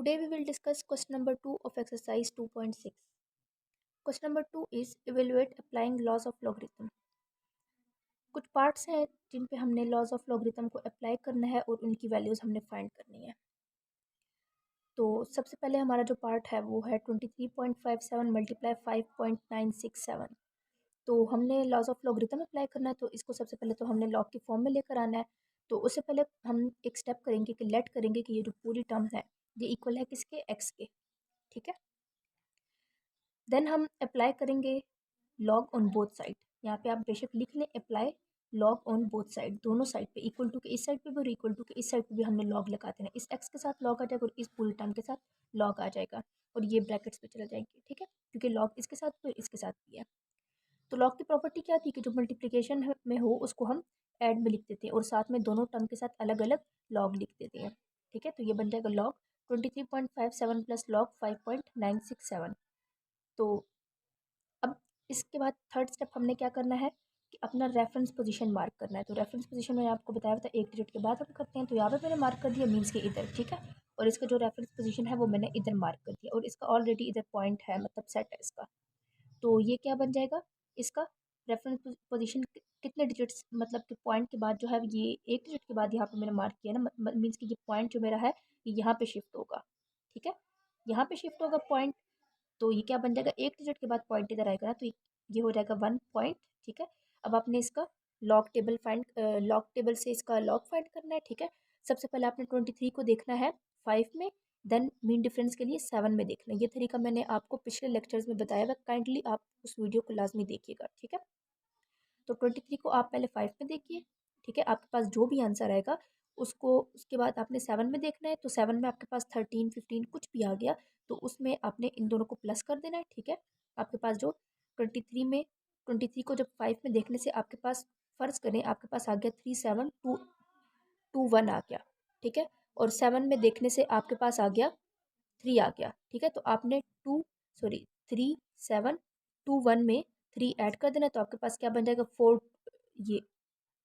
Today we will discuss question number 2 of exercise 2.6. Question number 2 is evaluate applying laws of logarithm. कुछ parts हैं जिन पे हमने laws of logarithm को apply करना है और उनकी वैल्यूज़ हमने फाइंड करनी है। तो सबसे पहले हमारा जो पार्ट है वो है 23.57 मल्टीप्लाई 5.967। तो हमने लॉज ऑफ लॉगरिथम अप्लाई करना है, तो इसको सबसे पहले तो हमने लॉग की फॉर्म में लेकर आना है। तो उससे पहले हम एक स्टेप करेंगे कि लेट करेंगे कि ये जो पूरी टर्म है ये इक्वल है किसके, एक्स के। ठीक है, देन हम अप्लाई करेंगे लॉग ऑन बोथ साइड। यहाँ पे आप बेशक लिख लें apply log on both side, दोनों साइड पे इक्वल टू के इस साइड पे भी और इक्वल टू के इस साइड पे भी हमने लॉग लगा देना। इस एक्स के साथ लॉग आ जाएगा और इस पूरी टर्म के साथ लॉग आ जाएगा और ये ब्रैकेट्स पे चला जाएंगे। ठीक है, क्योंकि लॉग इसके साथ तो इसके साथ भी है। तो लॉग की प्रॉपर्टी क्या थी कि जो मल्टीप्लिकेशन में हो उसको हम ऐड में लिख देते हैं और साथ में दोनों टर्म के साथ अलग अलग लॉग लिख देते हैं। ठीक है, तो ये बन जाएगा लॉग 23.57 प्लस लॉग 5.967। तो अब इसके बाद थर्ड स्टेप हमने क्या करना है कि अपना रेफरेंस पोजीशन मार्क करना है। तो रेफरेंस पोजीशन मैंने आपको बताया था एक डिजिट के बाद हम करते हैं, तो यहाँ पे मैंने मार्क कर दिया मीन्स के इधर। ठीक है, और इसका जो रेफरेंस पोजीशन है वो मैंने इधर मार्क कर दिया और इसका ऑलरेडी इधर पॉइंट है, मतलब सेट है इसका। तो ये क्या बन जाएगा, इसका रेफरेंस पोजीशन कितने डिजिट्स, मतलब कि पॉइंट के बाद जो है ये एक डिजिट के बाद यहाँ पे मैंने मार्क किया ना, मीन्स कि ये पॉइंट जो मेरा है ये यहाँ पे शिफ्ट होगा। ठीक है, यहाँ पे शिफ्ट होगा पॉइंट, तो ये क्या बन जाएगा, एक डिजिट के बाद पॉइंट इधर आएगा ना, तो ये हो जाएगा 1 पॉइंट। ठीक है, अब आपने इसका लॉग टेबल से इसका लॉग फाइंड करना है। ठीक है, सबसे पहले आपने 23 को देखना है 5 में, देन मीन डिफरेंस के लिए 7 में देखना है। ये तरीका मैंने आपको पिछले लेक्चर्स में बताया हुआ, काइंडली आप उस वीडियो को लाजमी देखिएगा। ठीक है, तो 23 को आप पहले 5 में देखिए। ठीक है, आपके पास जो भी आंसर आएगा उसको उसके बाद आपने 7 में देखना है। तो 7 में आपके पास 13 15 कुछ भी आ गया तो उसमें आपने इन दोनों को प्लस कर देना है। ठीक है, आपके पास जो 23 को जब 5 में देखने से आपके पास, फ़र्ज़ करें आपके पास आ गया 3721 आ गया। ठीक है, और 7 में देखने से आपके पास आ गया 3 आ गया। ठीक है, तो आपने 3721 में 3 ऐड कर देना, तो आपके पास क्या बन जाएगा 4, ये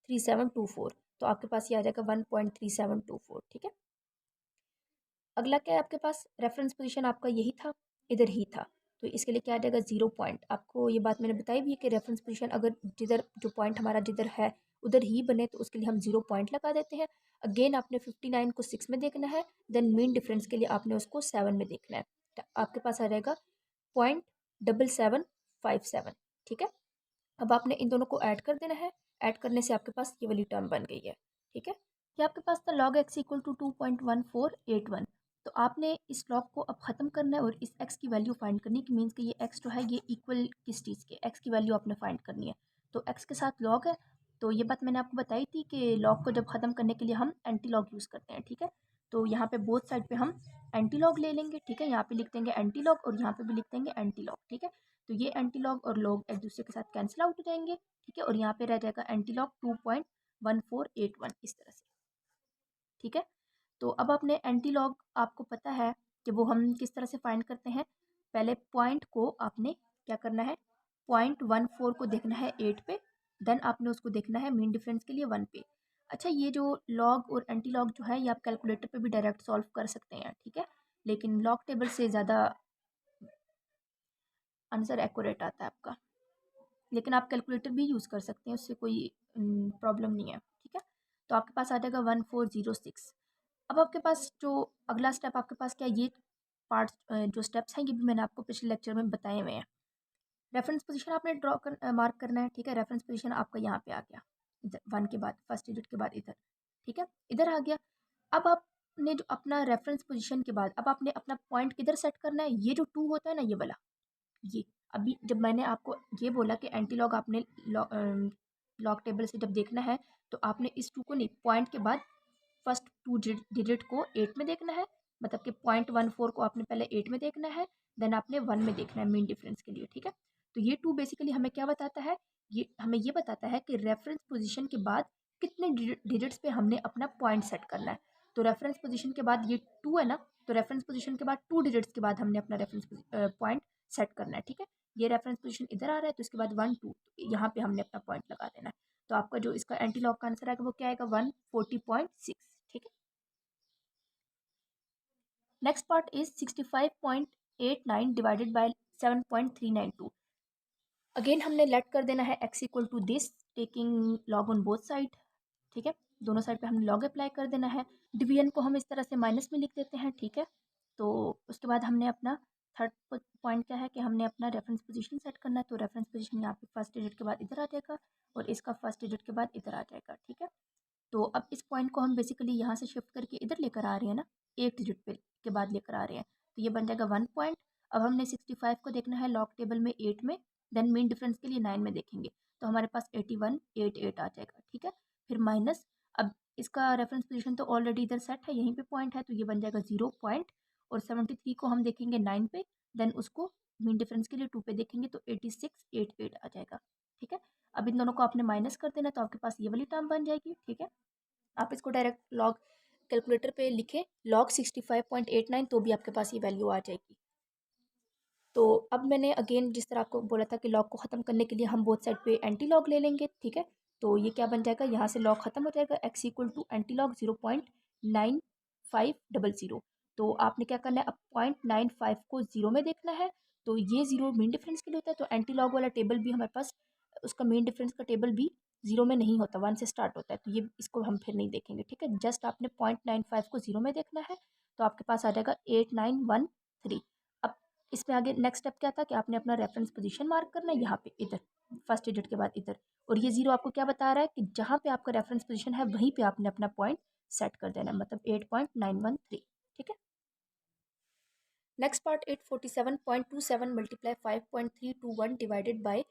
3724। तो आपके पास ये आ जाएगा 1.3724। ठीक है, अगला क्या है आपके पास, रेफरेंस पोजीशन आपका यही था, इधर ही था, तो इसके लिए क्या आ जाएगा 0 पॉइंट। आपको ये बात मैंने बताई भी है कि रेफरेंस पोजीशन अगर जिधर जो पॉइंट हमारा जिधर है उधर ही बने तो उसके लिए हम 0 पॉइंट लगा देते हैं। अगेन आपने 59 को 6 में देखना है, देन मीन डिफरेंस के लिए आपने उसको 7 में देखना है। तो आपके पास आ जाएगा 0.7757। ठीक है, अब आपने इन दोनों को ऐड कर देना है, ऐड करने से आपके पास ये वाली टर्म बन गई है। ठीक है, ये आपके पास था log x इक्वल टू 2.1481। तो आपने इस लॉग को अब ख़त्म करना है और इस x की वैल्यू फाइंड करनी है कि मीन्स कि ये x जो है ये इक्वल किस चीज़ के, x की वैल्यू आपने फाइंड करनी है। तो x के साथ log है, तो ये बात मैंने आपको बताई थी कि लॉग को जब ख़त्म करने के लिए हम एंटी लॉग यूज़ करते हैं। ठीक है, तो यहाँ पे बोथ साइड पे हम एंटी लॉग ले लेंगे। ठीक है, यहाँ पे लिख देंगे एंटी लॉग और यहाँ पे भी लिख देंगे एंटी लॉग। ठीक है, तो ये एंटी लॉग और लॉग एक दूसरे के साथ कैंसिल आउट हो जाएंगे। ठीक है, और यहाँ पे रह जाएगा एंटी लॉग 2.1481 इस तरह से। ठीक है, तो अब अपने एंटी लॉग आपको पता है कि वो हम किस तरह से फाइंड करते हैं। पहले पॉइंट को आपने क्या करना है, 0.14 को देखना है 8 पे, देन आपने उसको देखना है मीन डिफरेंस के लिए 1 पे। अच्छा, ये जो लॉग और एंटी लॉग जो है ये आप कैलकुलेटर पे भी डायरेक्ट सॉल्व कर सकते हैं। ठीक है, लेकिन लॉग टेबल से ज़्यादा आंसर एक्यूरेट आता है आपका, लेकिन आप कैलकुलेटर भी यूज़ कर सकते हैं, उससे कोई प्रॉब्लम नहीं है। ठीक है, तो आपके पास आ जाएगा 1406। अब आपके पास जो अगला स्टेप आपके पास क्या, ये पार्ट्स जो स्टेप्स हैं ये भी मैंने आपको पिछले लेक्चर में बताए हुए हैं। रेफरेंस पोजीशन आपने मार्क करना है। ठीक है, रेफरेंस पोजीशन आपका यहाँ पे आ गया, इधर 1 के बाद फर्स्ट डिजिट के बाद इधर। ठीक है, इधर आ गया। अब आपने जो अपना रेफरेंस पोजीशन के बाद अब आपने अपना पॉइंट किधर सेट करना है, ये जो 2 होता है ना ये वाला, ये अभी जब मैंने आपको ये बोला कि एंटी लॉग आपने लॉग टेबल से जब देखना है तो आपने इस 2 को नहीं, पॉइंट के बाद फर्स्ट 2 डिजिट को 8 में देखना है, मतलब कि 0.14 को आपने पहले 8 में देखना है, देन आपने 1 में देखना है मीन डिफरेंस के लिए। ठीक है, तो ये 2 बेसिकली हमें क्या बताता है, ये हमें ये बताता है कि रेफरेंस पोजीशन के बाद कितने डिजिट्स पे हमने अपना पॉइंट सेट करना है। तो रेफरेंस पोजीशन के बाद ये 2 है ना, तो रेफरेंस पोजीशन के बाद 2 डिजिट्स के बाद हमने अपना रेफरेंस पॉइंट सेट करना है। ठीक है, ये रेफरेंस पोजीशन इधर आ रहा है तो इसके बाद 1 2 यहाँ पे हमने अपना पॉइंट लगा देना है। तो आपका जो इसका एंटी लॉग का आंसर आएगा वो क्या आएगा 140.6। ठीक है, next part is 65.89 divided by 7.392। Again हमने लेट कर देना है x equal to this, taking log on both side. ठीक है, दोनों साइड पे हमने लॉग अप्लाई कर देना है। डिवीजन को हम इस तरह से माइनस में लिख देते हैं। ठीक है, तो उसके बाद हमने अपना थर्ड पॉइंट क्या है कि हमने अपना रेफरेंस पोजीशन सेट करना है। तो रेफरेंस पोजीशन यहाँ पे फर्स्ट डिजिट के बाद इधर आ जाएगा और इसका फर्स्ट डिजिट के बाद इधर आ जाएगा। ठीक है, तो अब इस पॉइंट को हम बेसिकली यहाँ से शिफ्ट करके इधर लेकर आ रहे हैं ना, एक डिजिट पे के बाद लेकर आ रहे हैं, तो ये बन जाएगा 1 पॉइंट। अब हमने 65 को देखना है लॉग टेबल में 8 में, देन मीन डिफरेंस के लिए 9 में देखेंगे, तो हमारे पास 8188 आ जाएगा। ठीक है, फिर माइनस, अब इसका रेफरेंस पोजीशन तो ऑलरेडी इधर सेट है, यहीं पे पॉइंट है, तो ये बन जाएगा 0 पॉइंट। और 73 को हम देखेंगे 9 पे, देन उसको मीन डिफरेंस के लिए 2 पे देखेंगे, तो 8688 आ जाएगा। ठीक है, अब इन दोनों को आपने माइनस कर देना, तो आपके पास ये वाली टर्म बन जाएगी। ठीक है, आप इसको डायरेक्ट लॉग कैलकुलेटर पे लिखें log 65.89, तो भी आपके पास ये वैल्यू आ जाएगी। तो अब मैंने अगेन जिस तरह आपको बोला था कि लॉग को ख़त्म करने के लिए हम बोथ साइड पे एंटी लॉग ले लेंगे। ठीक है, तो ये क्या बन जाएगा, यहाँ से लॉग ख़त्म हो जाएगा, x equal to anti log 0.9500। तो आपने क्या करना है, अब 0.95 को 0 में देखना है, तो ये 0 मीन डिफरेंस के लिए होता है, तो एंटी लॉग वाला टेबल भी हमारे पास, उसका मीन डिफरेंस का टेबल भी 0 में नहीं होता, 1 से स्टार्ट होता है, तो ये इसको हम फिर नहीं देखेंगे। ठीक है, जस्ट आपने 0.95 को 0 में देखना है, तो आपके पास आ जाएगा 8913। अब इसमें आगे नेक्स्ट स्टेप क्या था कि आपने अपना रेफरेंस पोजीशन मार्क करना है यहाँ पे, इधर फर्स्ट डिजिट के बाद इधर, और ये 0 आपको क्या बता रहा है कि जहाँ पे आपका रेफरेंस पोजीशन है वहीं पे आपने अपना पॉइंट सेट कर देना है, मतलब 8.913। ठीक है, next part 847.27 multiply 5.321 divided by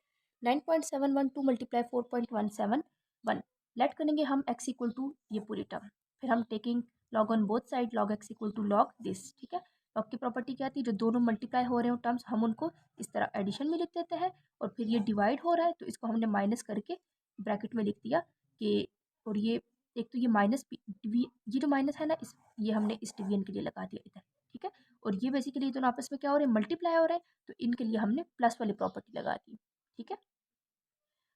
9.712 multiply 4.171। Let करेंगे हम x इक्वल टू ये पूरी टर्म, फिर हम taking log on both side, log x equal to log this. ठीक है, लॉग की प्रॉपर्टी क्या थी, जो दोनों मल्टीप्लाई हो रहे हो टर्म्स हम उनको इस तरह एडिशन में लिख देते हैं, और फिर ये डिवाइड हो रहा है तो इसको हमने माइनस करके ब्रैकेट में लिख दिया कि, और ये एक तो ये माइनस, ये जो माइनस है ना, इस ये हमने इस डिवीजन के लिए लगा दिया इधर। ठीक है, और ये बेसिकली दोनों आपस में क्या हो रहे हैं, मल्टीप्लाई हो रहे हैं, तो इनके लिए हमने प्लस वाली प्रॉपर्टी लगा दी। ठीक है,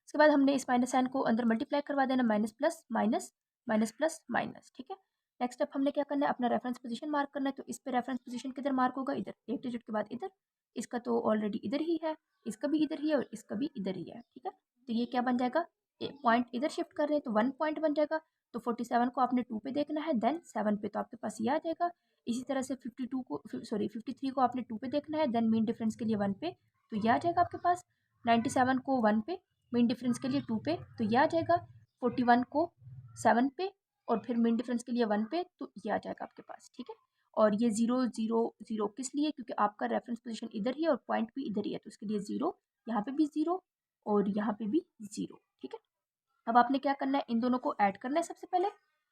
उसके बाद हमने इस माइनस साइन को अंदर मल्टीप्लाई करवा देना, minus plus minus, minus plus minus. ठीक है, नेक्स्ट स्टेप हमने क्या करना है, अपना रेफरेंस पोजीशन मार्क करना है, तो इस पे रेफरेंस पोजीशन किधर मार्क होगा, इधर, एक डिजिट के बाद इधर, इसका तो ऑलरेडी इधर ही है, इसका भी इधर ही है, और इसका भी इधर ही है। ठीक है, तो ये क्या बन जाएगा, पॉइंट इधर शिफ्ट कर रहे हैं तो 1 पॉइंट बन जाएगा, तो 47 को आपने 2 पे देखना है, देन 7 पे, तो आपके पास ये आ जाएगा। इसी तरह से 52 को, सॉरी 53 को आपने 2 पे देखना है, देन मीन डिफरेंस के लिए 1 पे, तो ये आ जाएगा आपके पास। 97 को 1 पे, मीन डिफरेंस के लिए 2 पे, तो ये आ जाएगा। 41 को 7 पे, और फिर मीन डिफरेंस के लिए 1 पे, तो ये आ जाएगा आपके पास। ठीक है, और ये 0 0 0 किस लिए, क्योंकि आपका रेफरेंस पोजीशन इधर ही है और पॉइंट भी इधर ही है, तो इसके लिए 0, यहाँ पे भी 0 और यहाँ पे भी 0। ठीक है, अब आपने क्या करना है, इन दोनों को ऐड करना है। सबसे पहले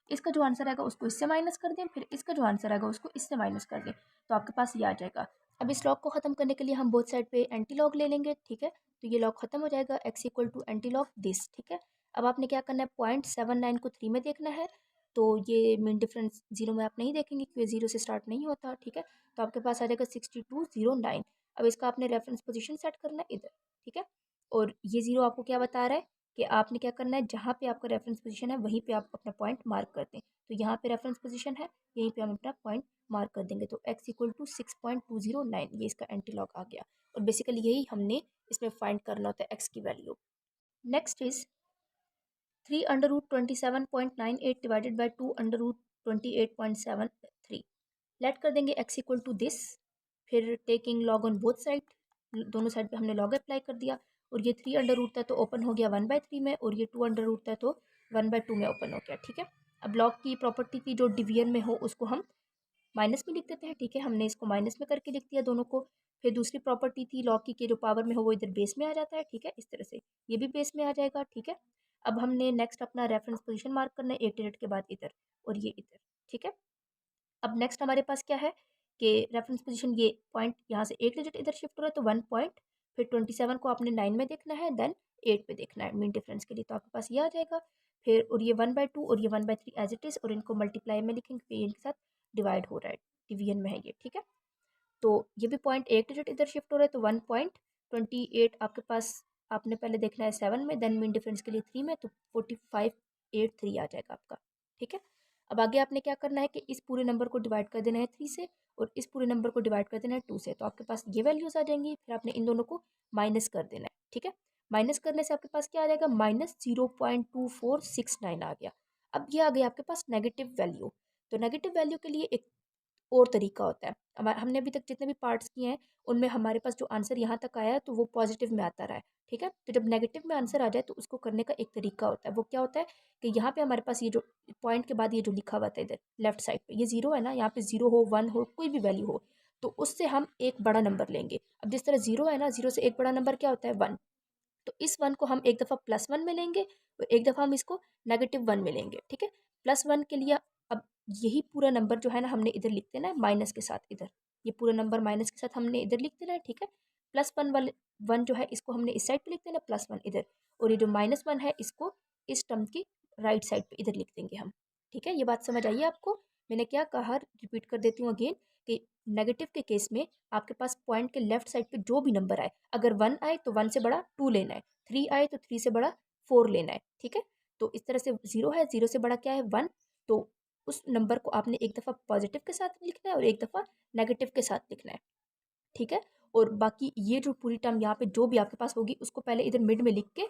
इसका जो आंसर आएगा उसको इससे माइनस कर दें, फिर इसका जो आंसर आएगा उसको इससे माइनस कर दें, तो आपके पास ये आ जाएगा। अब इस लॉग को ख़त्म करने के लिए हम बोथ साइड पे एंटी लॉग ले लेंगे। ठीक है, तो ये लॉग ख़त्म हो जाएगा, x equal to anti log this. ठीक है, अब आपने क्या करना है, 0.79 को 3 में देखना है, तो ये मीन डिफरेंस 0 में आप नहीं देखेंगे क्योंकि 0 से स्टार्ट नहीं होता। ठीक है, तो आपके पास आ जाएगा 6209। अब इसका आपने रेफरेंस पोजिशन सेट करना है इधर। ठीक है, और ये 0 आपको क्या बता रहा है कि आपने क्या करना है, जहाँ पे आपका रेफरेंस पोजीशन है वहीं पे आप अपना पॉइंट मार्क कर दें, तो यहाँ पे रेफरेंस पोजीशन है, यहीं पे हम अपना पॉइंट मार्क कर देंगे, तो x इक्वल टू 6.209, ये इसका एंटी लॉग आ गया, और बेसिकली यही हमने इसमें फाइंड करना होता है x की value. Next is 3√27.98 divided by 2√28.73। Let कर देंगे x इक्वल टू दिस, फिर taking log on both side, दोनों साइड पे हमने लॉग अप्लाई कर दिया, और ये 3 अंडर रूट था तो ओपन हो गया 1/3 में, और ये 2 अंडर रूट था तो 1/2 में ओपन हो गया। ठीक है, अब लॉग की प्रॉपर्टी की जो डिवीजन में हो उसको हम माइनस में लिख देते हैं। ठीक है, हमने इसको माइनस में करके लिख दिया दोनों को। फिर दूसरी प्रॉपर्टी थी लॉग की कि जो पावर में हो वो इधर बेस में आ जाता है। ठीक है, इस तरह से ये भी बेस में आ जाएगा। ठीक है, अब हमने नेक्स्ट अपना रेफरेंस पोजीशन मार्क करना है, 8 डिजिट के बाद इधर और ये इधर। ठीक है, अब नेक्स्ट हमारे पास क्या है कि रेफरेंस पोजीशन, ये पॉइंट यहाँ से एक डिजिट इधर शिफ्ट हो रहा है तो 1 पॉइंट, फिर 27 को आपने 9 में देखना है, देन 8 पे देखना है मीन डिफरेंस के लिए, तो आपके पास ये आ जाएगा। फिर और ये 1/2 और ये 1/3 एज इट इज़, और इनको मल्टीप्लाई में लिखेंगे क्योंकि इनके साथ डिवाइड हो रहा है, डिवीजन में है ये। ठीक है, तो ये भी पॉइंट एक डिजिट इधर शिफ्ट हो रहा है तो 1.28 आपके पास, आपने पहले देखना है 7 में, देन मीन डिफरेंस के लिए 3 में, तो 4583 आ जाएगा आपका। ठीक है, अब आगे आपने क्या करना है कि इस पूरे नंबर को डिवाइड कर देना है 3 से, और इस पूरे नंबर को डिवाइड कर देना है 2 से, तो आपके पास ये वैल्यूज़ आ जाएंगी। फिर आपने इन दोनों को माइनस कर देना है, ठीक है। माइनस करने से आपके पास क्या आ जाएगा, -0.2469 आ गया। अब ये आ गया आपके पास नेगेटिव वैल्यू। तो नेगेटिव वैल्यू के लिए एक और तरीका होता है। हमने अभी तक जितने भी पार्ट्स किए हैं उनमें हमारे पास जो आंसर यहाँ तक आया है तो वो पॉजिटिव में आता रहा है, ठीक है। तो जब नेगेटिव में आंसर आ जाए तो उसको करने का एक तरीका होता है। वो क्या होता है कि यहाँ पे हमारे पास ये जो पॉइंट के बाद ये जो लिखा हुआ था इधर लेफ्ट साइड पे, ये जीरो है ना, यहाँ पे जीरो हो, 1 हो, कोई भी वैल्यू हो, तो उससे हम एक बड़ा नंबर लेंगे। अब जिस तरह जीरो है ना, जीरो से एक बड़ा नंबर क्या होता है, 1। तो इस 1 को हम एक दफ़ा +1 में लेंगे और एक दफ़ा हम इसको -1 में लेंगे, ठीक है। +1 के लिए अब यही पूरा नंबर जो है ना हमने इधर लिख देना है माइनस के साथ, इधर ये पूरा नंबर माइनस के साथ हमने इधर लिख देना है, ठीक है। +1 वाले 1 जो है इसको हमने इस साइड पे लिख देना, +1 इधर, और ये जो -1 है इसको इस टर्म की राइट साइड पे इधर लिख देंगे हम, ठीक है। ये बात समझ आई है आपको? मैंने क्या कहा, रिपीट कर देती हूँ अगेन, कि नेगेटिव के केस में आपके पास पॉइंट के लेफ्ट साइड पे जो भी नंबर आए, अगर 1 आए तो 1 से बड़ा 2 लेना है, 3 आए तो 3 से बड़ा 4 लेना है, ठीक है। तो इस तरह से 0 है, 0 से बड़ा क्या है, 1। तो उस नंबर को आपने एक दफ़ा पॉजिटिव के साथ लिखना है और एक दफ़ा नेगेटिव के साथ लिखना है, ठीक है। और बाकी ये जो पूरी टर्म यहाँ पे जो भी आपके पास होगी उसको पहले इधर मिड में लिख के,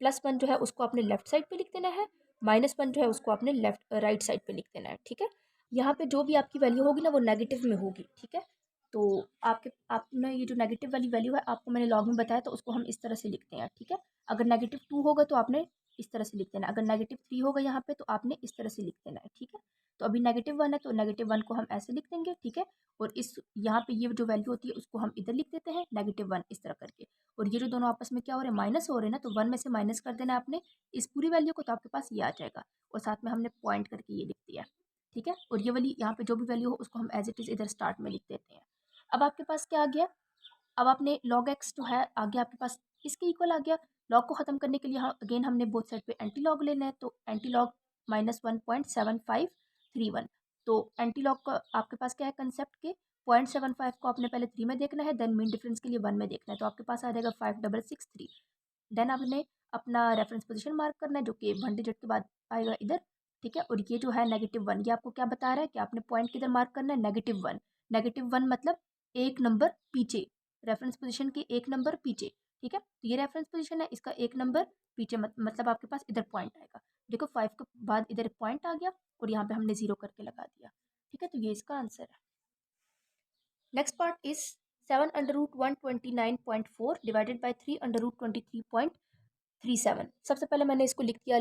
+1 जो है उसको आपने लेफ्ट साइड पे लिख देना है, -1 जो है उसको आपने राइट साइड पे लिख देना है, ठीक है। यहाँ पे जो भी आपकी वैल्यू होगी ना वो नेगेटिव में होगी, ठीक है। तो आपने ये जो नेगेटिव वाली वैल्यू है आपको मैंने लॉग में बताया, तो उसको हम इस तरह से लिखते हैं, ठीक है। अगर -2 होगा तो आपने इस तरह से लिख देना, अगर -3 होगा यहाँ पे तो आपने इस तरह से लिख देना है, ठीक है। तो अभी -1 है तो -1 को हम ऐसे लिख देंगे, ठीक है। और इस यहाँ पे ये जो वैल्यू होती है उसको हम इधर लिख देते हैं -1 इस तरह करके। और ये जो दोनों आपस में क्या हो रहे हैं, माइनस हो रहे हैं ना, तो 1 में से माइनस कर देना है आपने इस पूरी वैल्यू को, तो आपके पास ये आ जाएगा। और साथ में हमने पॉइंट करके ये लिख दिया, ठीक है। और ये वाली यहाँ पे जो भी वैल्यू हो उसको हम एज इट इज़ इधर स्टार्ट में लिख देते हैं। अब आपके पास क्या आ गया, अब आपने log x जो है आ गया आपके पास, इसके इक्वल आ गया। लॉग को ख़त्म करने के लिए अगेन हमने बोथ साइड पे एंटी लॉग लेना है, तो एंटी लॉग -1.7531। तो एंटी लॉग का आपके पास क्या है कंसेप्ट के, 0.75 को आपने पहले 3 में देखना है, देन मीन डिफरेंस के लिए 1 में देखना है, तो आपके पास आ जाएगा 5663। देन आपने अपना रेफरेंस पोजीशन मार्क करना है जो कि 1 डिजिट के बाद आएगा इधर, ठीक है। और ये जो है -1, ये आपको क्या बता रहा है कि आपने पॉइंट किधर मार्क करना है, -1। -1 मतलब एक नंबर पीछे, रेफरेंस पोजीशन के एक नंबर पीछे, ठीक है। तो ये रेफरेंस पोजीशन है, इसका एक नंबर पीछे, मतलब आपके पास इधर पॉइंट आएगा। देखो 5 के बाद इधर पॉइंट आ गया और यहाँ पे हमने 0 करके लगा दिया, ठीक है। तो ये इसका आंसर है। Next part is 7√129.4 divided by 3√23.37। सबसे पहले मैंने इसको लिख दिया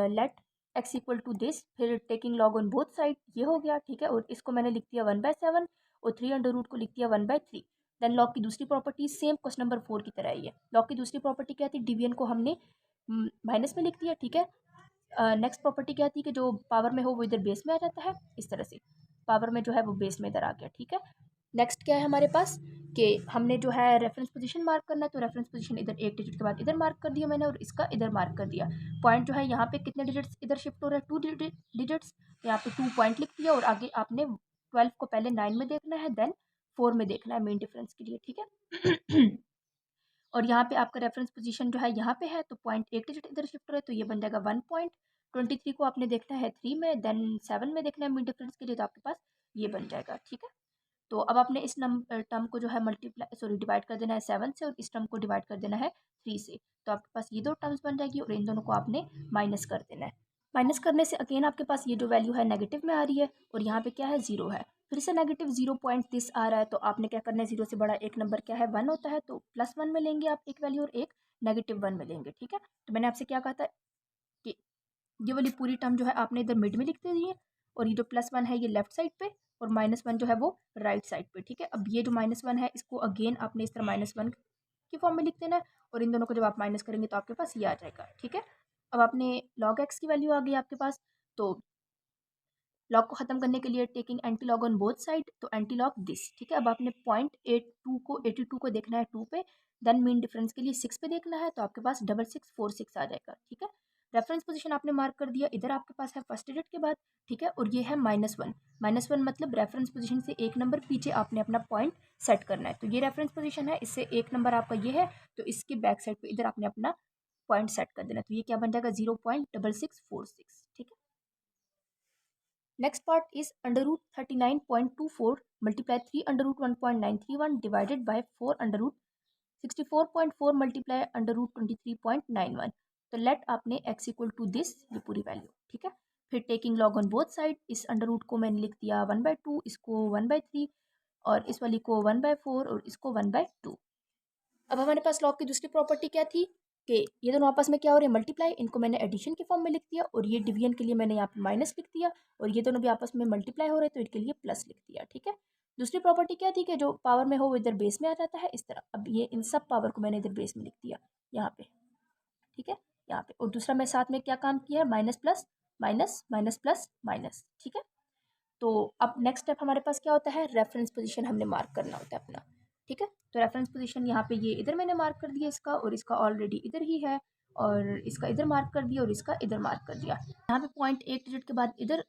let x equal to this, फिर taking log on both side, ये हो गया, ठीक है। और इसको मैंने लिख दिया 1/7 और 3 को लिख दिया 1/3। देन लॉग की दूसरी प्रॉपर्टी सेम क्वेश्चन नंबर 4 की तरह ही है। लॉग की दूसरी प्रॉपर्टी क्या थी, डिवीजन को हमने माइनस में लिख दिया, ठीक है। नेक्स्ट प्रॉपर्टी क्या थी कि जो पावर में हो वो इधर बेस में आ जाता है, इस तरह से पावर में जो है वो बेस में इधर आ गया, ठीक है। नेक्स्ट क्या है हमारे पास कि हमने जो है रेफरेंस पोजीशन मार्क करना है, तो रेफरेंस पोजीशन इधर एक डिजिट के बाद इधर मार्क कर दिया मैंने और इसका इधर मार्क कर दिया। पॉइंट जो है यहाँ पे कितने डिजिट्स इधर शिफ्ट हो रहा है, 2 डिजिट्स, तो यहाँ पे 2 पॉइंट लिख दिया। और आगे आपने 12 को पहले 9 में देखना है, देन 4 में देखना है मेन डिफरेंस के लिए, ठीक है। और यहाँ पे आपका रेफरेंस पोजीशन जो है यहाँ पे है, तो पॉइंट एक डिजिट इधर शिफ्ट हो रहा है, तो ये बन जाएगा 1.23 को आपने देखना है 3 में, देन 7 में देखना है मिड डिफरेंस के लिए, तो आपके पास ये बन जाएगा, ठीक है। तो अब आपने इस टर्म को जो है डिवाइड कर देना है 7 से और इस टर्म को डिवाइड कर देना है 3 से, तो आपके पास ये दो टर्म्स बन जाएगी और इन दोनों को आपने माइनस कर देना है। माइनस करने से अगेन आपके पास ये जो वैल्यू है नेगेटिव में आ रही है और यहाँ पे क्या है 0 है, फिर से नेगेटिव 0.30 आ रहा है, तो आपने क्या करना है, 0 से बड़ा एक नंबर क्या है 1 होता है, तो +1 में लेंगे आप एक वैल्यू और एक -1 में लेंगे, ठीक है। तो मैंने आपसे क्या कहा था कि ये वाली पूरी टर्म जो है आपने इधर मिड में लिख दे दी है और ये जो +1 है ये लेफ्ट साइड पे और -1 जो है वो राइट साइड पे, ठीक है। अब ये जो -1 है इसको अगेन आपने इस तरह -1 की फॉर्म में लिख देना है और इन दोनों को जब आप माइनस करेंगे तो आपके पास ये आ जाएगा, ठीक है। अब आपने log x की वैल्यू आ गई आपके पास, तो लॉग को खत्म करने के लिए taking anti log on both side, तो एंटी लॉग दिस, ठीक है। अब आपने 82 को देखना है 2 पे, देन मीन डिफरेंस के लिए 6 पे देखना है, तो आपके पास 6646 आ जाएगा, ठीक है। रेफरेंस पोजीशन आपने मार्क कर दिया, इधर आपके पास है फर्स्ट डिजिट के बाद, ठीक है। और ये है -1, -1 मतलब रेफरेंस पोजीशन से एक नंबर पीछे आपने अपना पॉइंट सेट करना है, तो ये रेफरेंस पोजीशन है, इससे एक नंबर आपका ये है, तो इसके बैक साइड पे इधर आपने अपना पॉइंट सेट कर देना, तो ये क्या बन जाएगा 0.6646, ठीक है। Next part is under root 39.24 multiply 3 under root 1.931 divided by 4 under root 64.4 multiply under root 23.91। तो लेट आपने x इक्वल टू दिस ये पूरी वैल्यू, ठीक है। फिर taking log on both side, इस अंडर रूट को मैंने लिख दिया 1/2, इसको 1/3 और इस वाली को 1/4 और इसको 1/2। अब हमारे पास लॉग की दूसरी प्रॉपर्टी क्या थी कि ये दोनों आपस में क्या हो रहे हैं, मल्टीप्लाई, इनको मैंने एडिशन के फॉर्म में लिख दिया और ये डिवीजन के लिए मैंने यहाँ पे माइनस लिख दिया और ये दोनों भी आपस में मल्टीप्लाई हो रहे हैं तो इनके लिए प्लस लिख दिया, ठीक है। दूसरी प्रॉपर्टी क्या थी कि जो पावर में हो वो इधर बेस में आ जाता है इस तरह। अब ये इन सब पावर को मैंने इधर बेस में लिख दिया यहाँ पे, ठीक है, यहाँ पे। और दूसरा मैं साथ में क्या काम किया है, minus plus minus minus plus minus, ठीक है। तो अब नेक्स्ट स्टेप हमारे पास क्या होता है, रेफरेंस पोजीशन हमने मार्क करना होता है अपना, ठीक है। तो रेफरेंस पोजीशन यहाँ पे ये इधर मैंने मार्क कर दिया इसका, और इसका ऑलरेडी इधर ही है, और इसका इधर मार्क कर दिया और इसका इधर मार्क कर दिया। यहाँ पे पॉइंट 1 डिजिट के बाद इधर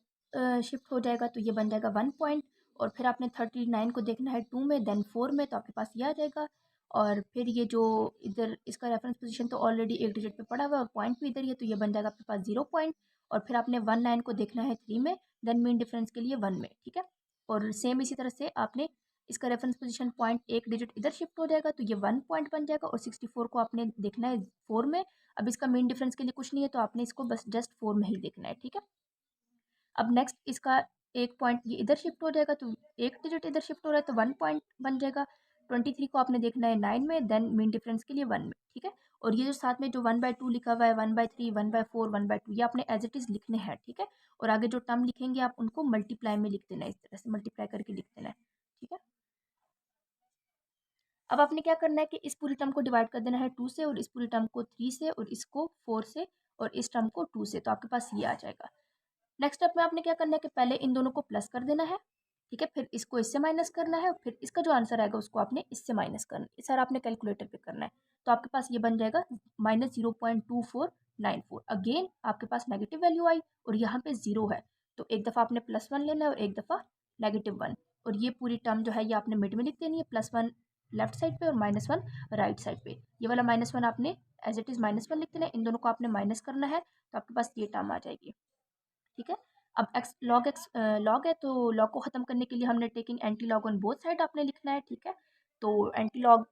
शिफ्ट हो जाएगा तो ये बन जाएगा 1 पॉइंट। और फिर आपने 39 को देखना है 2 में, देन 4 में, तो आपके पास ये आ जाएगा। और फिर ये जो इधर इसका रेफरेंस पोजीशन तो ऑलरेडी 1 डिजिट पे पड़ा हुआ है और पॉइंट भी इधर ही है, तो ये बन जाएगा आपके पास 0 पॉइंट। और फिर आपने 1 9 को देखना है 3 में, देन मीन डिफरेंस के लिए 1 में, ठीक है। और सेम इसी तरह से आपने इसका रेफरेंस पोजीशन पॉइंट 1 डिजिट इधर शिफ्ट हो जाएगा तो ये 1 पॉइंट बन जाएगा, और 64 को आपने देखना है 4 में। अब इसका मीन डिफरेंस के लिए कुछ नहीं है तो आपने इसको बस जस्ट 4 में ही देखना है, ठीक है। अब नेक्स्ट इसका एक पॉइंट ये इधर शिफ्ट हो जाएगा तो एक डिजिट इधर शिफ्ट हो रहा है तो 1 पॉइंट बन जाएगा। 23 को आपने देखना है 9 में, देन मीन डिफरेंस के लिए 1 में, ठीक है। और ये जो साथ में जो 1/2 लिखा हुआ है, 1/3, 1/4, 1/2, ये आपने एज इट इज लिखने हैं, ठीक है। और आगे जो टर्म लिखेंगे आप उनको मल्टीप्लाई में लिख देना है, इस तरह से मल्टीप्लाई करके लिख देना है, ठीक है। अब आपने क्या करना है कि इस पूरी टर्म को डिवाइड कर देना है 2 से, और इस पूरी टर्म को 3 से, और इसको 4 से, और इस टर्म को 2 से, तो आपके पास ये आ जाएगा। नेक्स्ट स्टेप में आपने क्या करना है कि पहले इन दोनों को प्लस कर देना है, ठीक है। फिर इसको इससे माइनस करना है, और फिर इसका जो आंसर आएगा उसको आपने इससे माइनस करना है। सर आपने कैलकुलेटर पे करना है, तो आपके पास ये बन जाएगा -0.2494। अगेन आपके पास नेगेटिव वैल्यू आई और यहाँ पे 0 है, तो एक दफ़ा आपने +1 लेना है और एक दफ़ा -1। और ये पूरी टर्म जो है ये आपने मिड में लिख देनी है, +1 लेफ्ट साइड पे और -1 राइट साइड पे। ये वाला -1 आपने एज इट इज़ -1 लिख देना है, इन दोनों को आपने माइनस करना है, तो आपके पास ये टर्म आ जाएगी, ठीक है। अब x लॉग है तो लॉग को ख़त्म करने के लिए हमने taking anti log on both side आपने लिखना है, ठीक है। तो एंटी लॉग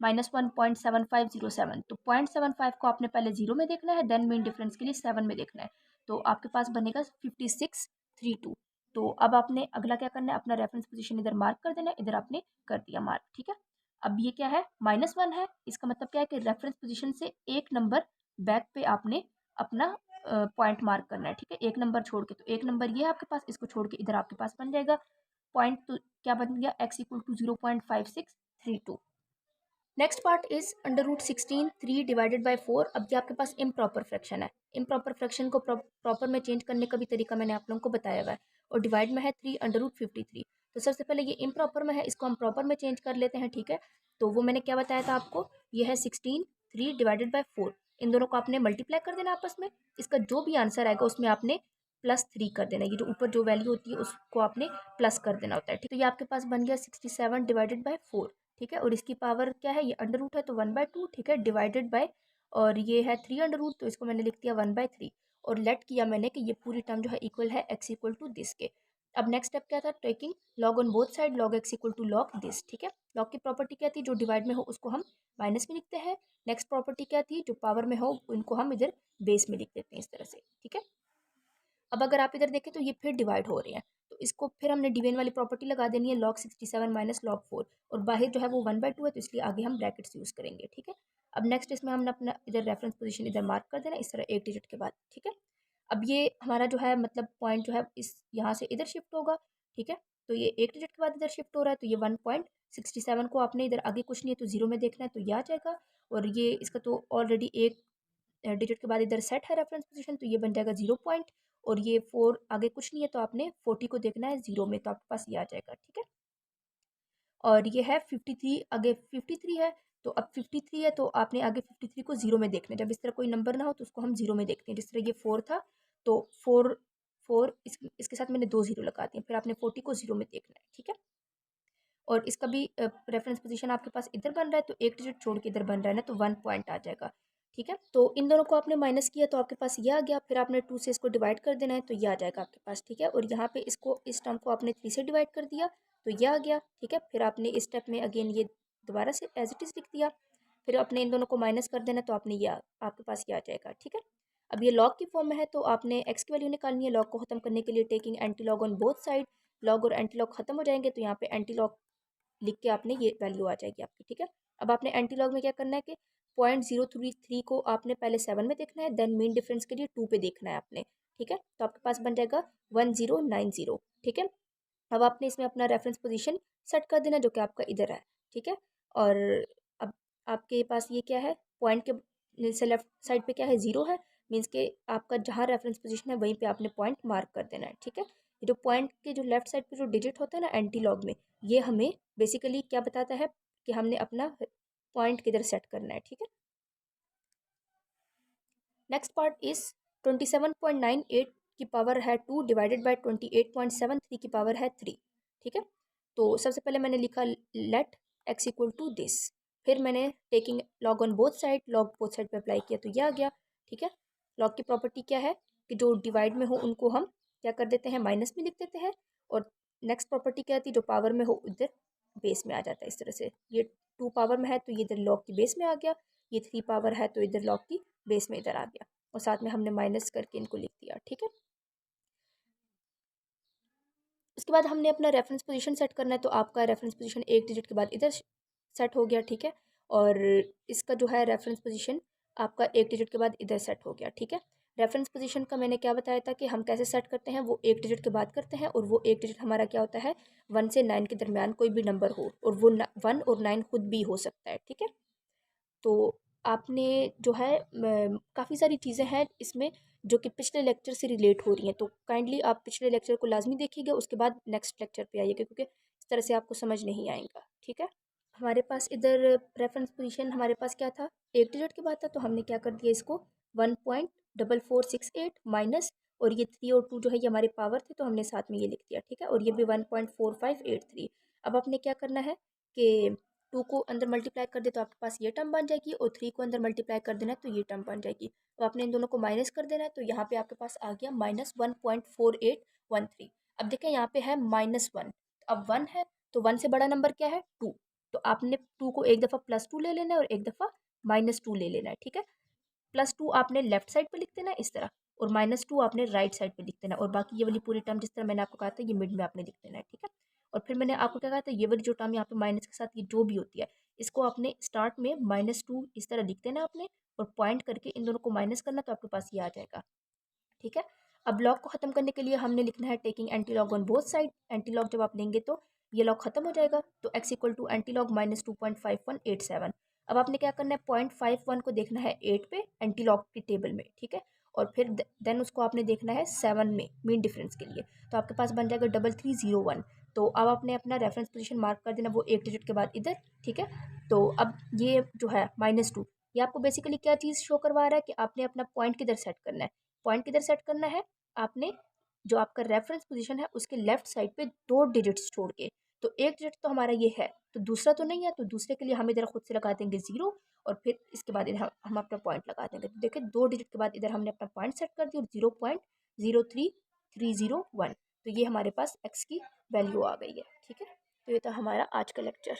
-1.7507, तो 0.75 को आपने पहले 0 में देखना है, देन मीन डिफरेंस के लिए 7 में देखना है, तो आपके पास बनेगा 5632। तो अब आपने अगला क्या करना है, अपना रेफरेंस पोजीशन इधर मार्क कर देना है, इधर आपने कर दिया मार्क, ठीक है। अब ये क्या है, -1 है, इसका मतलब क्या है कि रेफरेंस पोजीशन से एक नंबर बैक पे आपने अपना पॉइंट मार्क करना है, ठीक है, एक नंबर छोड़ के। तो एक नंबर ये है आपके पास, इसको छोड़ के इधर आपके पास बन जाएगा पॉइंट, तो क्या बन गया, x equal to 0.5632। Next part is under root 16 3 divided by 4। अब ये आपके पास इम्प्रॉपर फ्रैक्शन है, इम्प्रॉपर फ्रैक्शन को प्रॉपर में चेंज करने का भी तरीका मैंने आप लोगों को बताया हुआ है। और डिवाइड में है 3 अंडर रूट 53। तो सबसे पहले ये इम्प्रॉपर में है, इसको हम प्रॉपर में चेंज कर लेते हैं, ठीक है। तो वो मैंने क्या बताया था आपको, ये है 16 3 डिवाइडेड बाई 4। इन दोनों को आपने मल्टीप्लाई कर देना आपस में, इसका जो भी आंसर आएगा उसमें आपने +3 कर देना, ये जो ऊपर जो वैल्यू होती है उसको आपने प्लस कर देना होता है, ठीक। तो ये आपके पास बन गया 67 डिवाइडेड बाई 4, ठीक है। और इसकी पावर क्या है, ये अंडर रूट है तो 1/2, ठीक है, डिवाइडेड बाय, और ये है 3 अंडर रूट, तो इसको मैंने लिख दिया 1/3। और लेट किया मैंने कि ये पूरी टर्म जो है इक्वल है x इक्वल टू दिस के। अब नेक्स्ट स्टेप क्या था, taking log on both side, log x equal to log this, ठीक है। लॉग की प्रॉपर्टी क्या थी, जो डिवाइड में हो उसको हम माइनस में लिखते हैं। नेक्स्ट प्रॉपर्टी क्या थी, जो पावर में हो उनको हम इधर बेस में लिख देते हैं इस तरह से, ठीक है। अब अगर आप इधर देखें तो ये फिर डिवाइड हो रहे हैं, तो इसको फिर हमने डिवीजन वाली प्रॉपर्टी लगा देनी है, log 67 माइनस log 4, और बाहर जो है वो 1/2 है तो इसलिए आगे हम ब्रैकेट्स यूज़ करेंगे, ठीक है। अब नेक्स्ट इसमें हमने अपना इधर रेफरेंस पोजीशन इधर मार्क कर देना इस तरह एक डिजिट के बाद, ठीक है। अब ये हमारा जो है मतलब पॉइंट जो है इस यहाँ से इधर शिफ्ट होगा, ठीक है। तो ये एक डिजिट के बाद इधर शिफ्ट हो रहा है, तो ये 1.67 को आपने इधर आगे कुछ नहीं है तो 0 में देखना है, तो ये आ जाएगा। और ये इसका तो ऑलरेडी एक डिजिट के बाद इधर सेट है रेफरेंस पोजीशन, तो ये बन जाएगा 0 पॉइंट। और ये 4 आगे कुछ नहीं है तो आपने 40 को देखना है 0 में, तो आपके पास ये आ जाएगा, ठीक है। और ये है 53, आगे 53 है, तो अब 53 है तो आपने आगे 53 को 0 में देखना है। जब इस तरह कोई नंबर ना हो तो उसको हम 0 में देखते हैं, जिस तरह ये 4 था तो 4 4 इसके साथ मैंने 2 0 लगा दिए, फिर आपने 40 को 0 में देखना है, ठीक है। और इसका भी रेफरेंस पोजीशन आपके पास इधर बन रहा है तो एक डिजिट छोड़ के इधर बन रहा है ना, तो 1 पॉइंट आ जाएगा, ठीक है। तो इन दोनों को आपने माइनस किया तो आपके पास ये आ गया, फिर आपने 2 से इसको डिवाइड कर देना है तो ये आ जाएगा आपके पास, ठीक है। और यहाँ पे इसको, इस टर्म को आपने 3 से डिवाइड कर दिया तो ये आ गया, ठीक है। फिर आपने इस स्टेप में अगेन ये दोबारा से एज इट इज़ लिख दिया, फिर अपने इन दोनों को माइनस कर देना तो आपने ये आपके पास ये आ जाएगा, ठीक है। अब ये लॉग की फॉर्म में है तो आपने एक्स की वैल्यू निकालनी है। लॉग को खत्म करने के लिए taking anti log on both side, log और एंटी लॉग खत्म हो जाएंगे तो यहाँ पे एंटी लॉग लिख के आपने ये वैल्यू आ जाएगी आपकी, ठीक है। अब आपने एंटी लॉग में क्या करना है कि 0.033 को आपने पहले 7 में देखना है, देन मीन डिफरेंस के लिए 2 पे देखना है आपने, ठीक है। तो आपके पास बन जाएगा 1090, ठीक है। अब आपने इसमें अपना रेफरेंस पोजीशन सेट कर देना जो कि आपका इधर है, ठीक है। और अब आपके पास ये क्या है, पॉइंट के से लेफ्ट साइड पे क्या है, 0 है, मीन्स के आपका जहाँ रेफरेंस पोजीशन है वहीं पे आपने पॉइंट मार्क कर देना है, ठीक है। ये जो पॉइंट के जो लेफ्ट साइड पे जो डिजिट होता है ना एंटी लॉग में, ये हमें बेसिकली क्या बताता है कि हमने अपना पॉइंट किधर सेट करना है, ठीक है। नेक्स्ट पार्ट इज 27.98 की पावर है 2 डिवाइडेड बाय 28.73 की पावर है 3, ठीक है। तो सबसे पहले मैंने लिखा let x equal to this, फिर मैंने taking log on both side, log both side पे अप्लाई किया तो ये आ गया, ठीक है। लॉग की प्रॉपर्टी क्या है कि जो डिवाइड में हो उनको हम क्या कर देते हैं, माइनस में लिख देते हैं। और नेक्स्ट प्रॉपर्टी क्या आती है, जो पावर में हो इधर बेस में आ जाता है। इस तरह से ये 2 पावर में है तो ये इधर लॉग की बेस में आ गया, ये 3 पावर है तो इधर लॉग की बेस में इधर आ गया, और साथ में हमने माइनस करके इनको लिख दिया, ठीक है। उसके बाद हमने अपना रेफरेंस पोजीशन सेट करना है, तो आपका रेफरेंस पोजीशन एक डिजिट के बाद इधर सेट हो गया, ठीक है। और इसका जो है रेफरेंस पोजीशन आपका एक डिजिट के बाद इधर सेट हो गया, ठीक है। रेफरेंस पोजीशन का मैंने क्या बताया था कि हम कैसे सेट करते हैं, वो एक डिजिट के बाद करते हैं, और वो एक डिजिट हमारा क्या होता है, 1 से 9 के दरमियान कोई भी नंबर हो, और वो 1 और 9 खुद भी हो सकता है, ठीक है। तो आपने जो है काफ़ी सारी चीज़ें हैं इसमें जो कि पिछले लेक्चर से रिलेट हो रही हैं, तो काइंडली आप पिछले लेक्चर को लाजमी देखिएगा, उसके बाद नेक्स्ट लेक्चर पे आइएगा, क्योंकि इस तरह से आपको समझ नहीं आएगा, ठीक है। हमारे पास इधर रेफरेंस पोजीशन हमारे पास क्या था, एक डिजिट के बाद था, तो हमने क्या कर दिया इसको 1.4468 माइनस, और ये 3 और 2 जो है ये हमारे पावर थे तो हमने साथ में ये लिख दिया, ठीक है। और ये भी 1.4583। अब आपने क्या करना है कि 2 को अंदर मल्टीप्लाई कर दे तो आपके पास ये टर्म बन जाएगी, और 3 को अंदर मल्टीप्लाई कर देना है तो ये टर्म बन जाएगी। तो आपने इन दोनों को माइनस कर देना है, तो यहाँ पे आपके पास आ गया -1.4813। अब देखें यहाँ पे है -1, अब 1 है तो 1 से बड़ा नंबर क्या है, 2। तो आपने 2 को एक दफ़ा +2 ले लेना है और एक दफ़ा -2 ले लेना है, ठीक है। +2 आपने लेफ्ट साइड पे लिख देना है इस तरह, और -2 आपने राइट साइड पे लिख देना है, और बाकी ये वाली पूरी टर्म जिस तरह मैंने आपको कहा था ये मिड में आपने लिख देना है, ठीक है। और फिर मैंने आपको क्या कहा था, ये वाली जो टर्म यहाँ पे माइनस के साथ ये जो भी होती है, इसको आपने स्टार्ट में -2 इस तरह लिख देना आपने, और पॉइंट करके इन दोनों को माइनस करना तो आपके पास ये आ जाएगा, ठीक है। अब लॉग को ख़त्म करने के लिए हमने लिखना है taking anti log on both side. Anti log जब आप लेंगे तो ये लॉग खत्म हो जाएगा, तो x equal to anti log -2.5187। अब आपने क्या करना है, 0.51 को देखना है 8 पे एंटी लॉग की टेबल में, ठीक है। और फिर देन उसको आपने देखना है 7 में मीन डिफरेंस के लिए, तो आपके पास बन जाएगा 3301। तो अब आपने अपना रेफरेंस पोजीशन मार्क कर देना वो एक डिजिट के बाद इधर, ठीक है। तो अब ये जो है -2, ये आपको बेसिकली क्या चीज़ शो करवा रहा है कि आपने अपना पॉइंट किधर सेट करना है। पॉइंट किधर सेट करना है आपने, जो आपका रेफरेंस पोजीशन है उसके लेफ्ट साइड पे 2 डिजिट्स छोड़ के। तो एक डिजिट तो हमारा ये है, तो दूसरा तो नहीं है, तो दूसरे के लिए हम इधर खुद से लगा देंगे 0, और फिर इसके बाद इधर हम अपना पॉइंट लगा देंगे। तो देखिए 2 डिजिट के बाद इधर हमने अपना पॉइंट सेट कर दिया, और 0.03301, तो ये हमारे पास एक्स की वैल्यू आ गई है, ठीक है। तो ये था हमारा आज का लेक्चर।